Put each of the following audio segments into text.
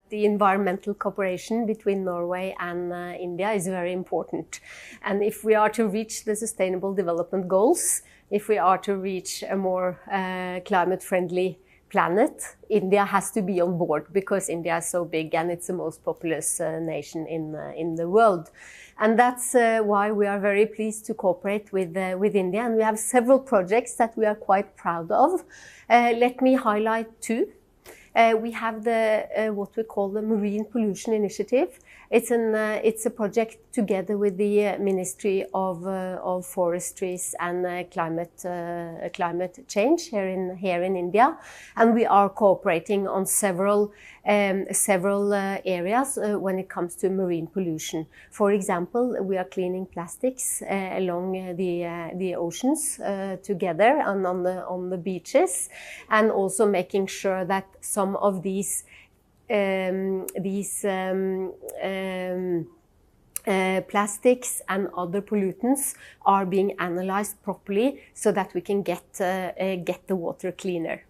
The environmental cooperation between Norway and India is very important. And if we are to reach the Sustainable Development Goals, if we are to reach a more climate-friendly planet, India has to be on board because India is so big and it's the most populous nation in the world. And that's why we are very pleased to cooperate with India. And we have several projects that we are quite proud of. Let me highlight two. We have the what we call the Marine Pollution Initiative. It's a project together with the Ministry of Forestries and climate change here in India, and we are cooperating on several areas when it comes to marine pollution. For example, we are cleaning plastics along the oceans together and on the beaches, and also making sure that some of these plastics and other pollutants are being analyzed properly so that we can get the water cleaner.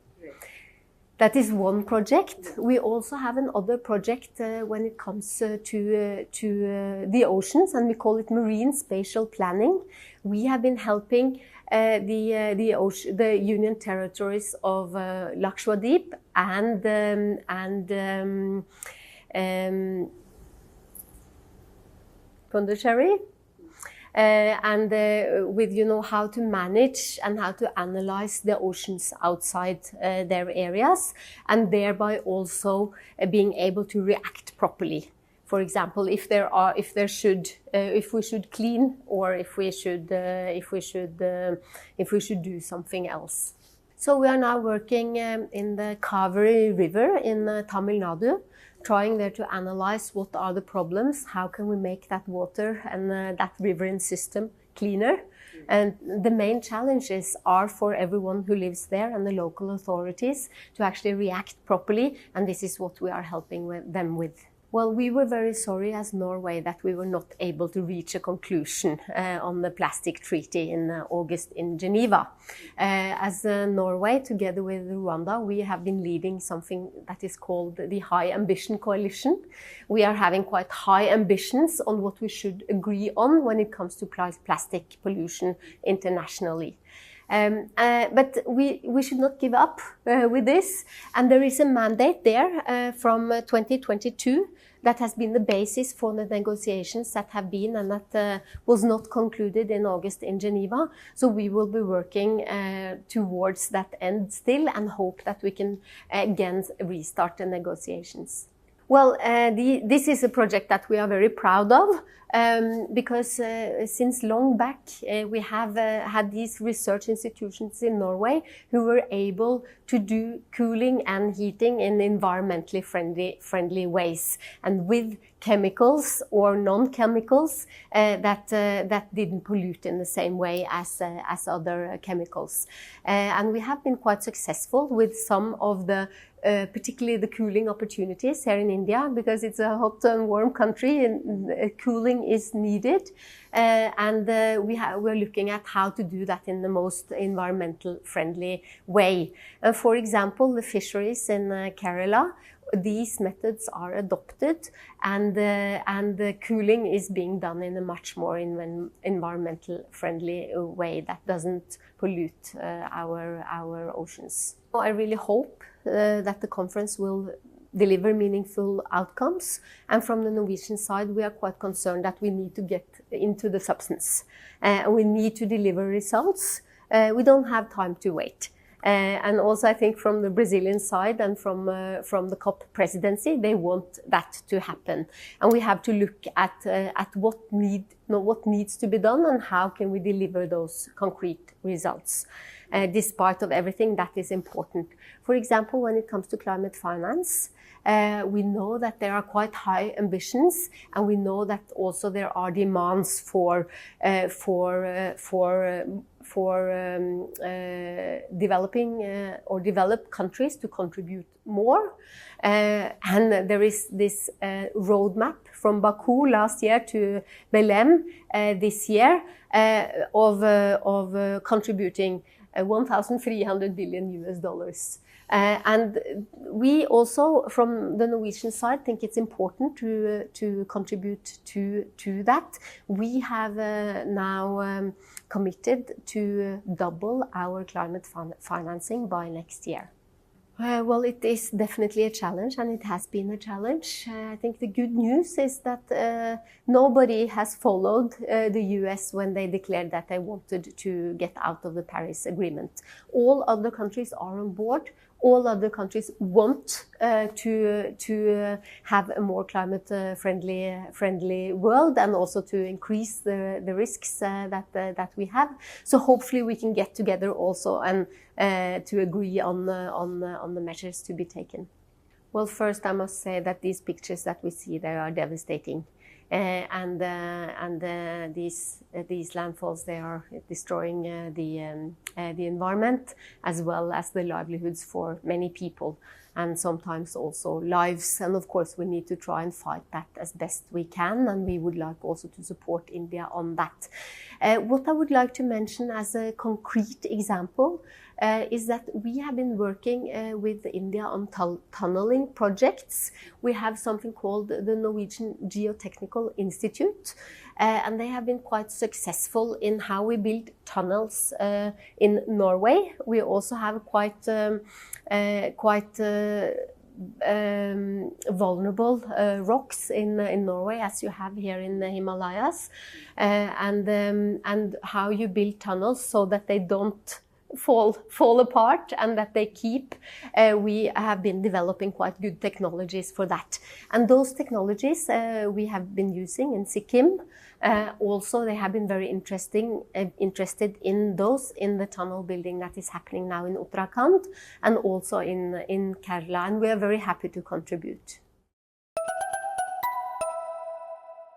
That is one project. We also have another project when it comes to the oceans, and we call it Marine Spatial Planning. We have been helping the Union Territories of Lakshadweep and Pondicherry, and with how to manage and how to analyze the oceans outside their areas, and thereby also being able to react properly. For example, if we should clean, or if we should do something else. So we are now working in the Kaveri River in Tamil Nadu, trying there to analyze what are the problems, how can we make that water and that riverine system cleaner. And the main challenges are for everyone who lives there and the local authorities to actually react properly, and this is what we are helping them with. Well, we were very sorry as Norway that we were not able to reach a conclusion on the plastic treaty in August in Geneva. As Norway, together with Rwanda, we have been leading something that is called the High Ambition Coalition. We are having quite high ambitions on what we should agree on when it comes to plastic pollution internationally. But we should not give up with this, and there is a mandate there from 2022 that has been the basis for the negotiations that have been, and that was not concluded in August in Geneva. So we will be working towards that end still, and hope that we can again restart the negotiations. Well, this is a project that we are very proud of, because since long back we have had these research institutions in Norway who were able to do cooling and heating in environmentally friendly ways, and with chemicals or non-chemicals that didn't pollute in the same way as other chemicals. And we have been quite successful with some of the particularly the cooling opportunities here in India, because it's a hot and warm country and cooling is needed. We're looking at how to do that in the most environmental friendly way. For example, the fisheries in Kerala, these methods are adopted, and the cooling is being done in a much more environmental friendly way that doesn't pollute our oceans. I really hope that the conference will deliver meaningful outcomes, and from the Norwegian side we are quite concerned that we need to get into the substance. We need to deliver results. We don't have time to wait. And also I think from the Brazilian side and from the COP presidency, they want that to happen. And we have to look at what needs to be done and how can we deliver those concrete results. Despite of everything that is important. For example, when it comes to climate finance, we know that there are quite high ambitions, and we know that also there are demands for developing or developed countries to contribute more. And there is this roadmap from Baku last year to Belém this year of contributing $1,300 billion And we also, from the Norwegian side, think it's important to contribute to that. We have now committed to double our climate financing by next year. Well, it is definitely a challenge, and it has been a challenge. I think the good news is that nobody has followed the US when they declared that they wanted to get out of the Paris Agreement. All other countries are on board. All other countries want to have a more climate-friendly world, and also to increase the risks that we have. So hopefully we can get together also and to agree on the measures to be taken. Well, first I must say that these pictures that we see there are devastating. And these landfalls, they are destroying the environment as well as the livelihoods for many people, and sometimes also lives. And of course we need to try and fight that as best we can, and we would like also to support India on that. What I would like to mention as a concrete example is that we have been working with India on tunneling projects. We have something called the Norwegian Geotechnical Institute, and they have been quite successful in how we build tunnels in Norway. We also have quite vulnerable rocks in Norway, as you have here in the Himalayas, and how you build tunnels so that they don't fall apart and that they keep. We have been developing quite good technologies for that, and those technologies we have been using in Sikkim. Also, they have been very interested in those in the tunnel building that is happening now in Uttarakhand and also in Kerala, and we are very happy to contribute.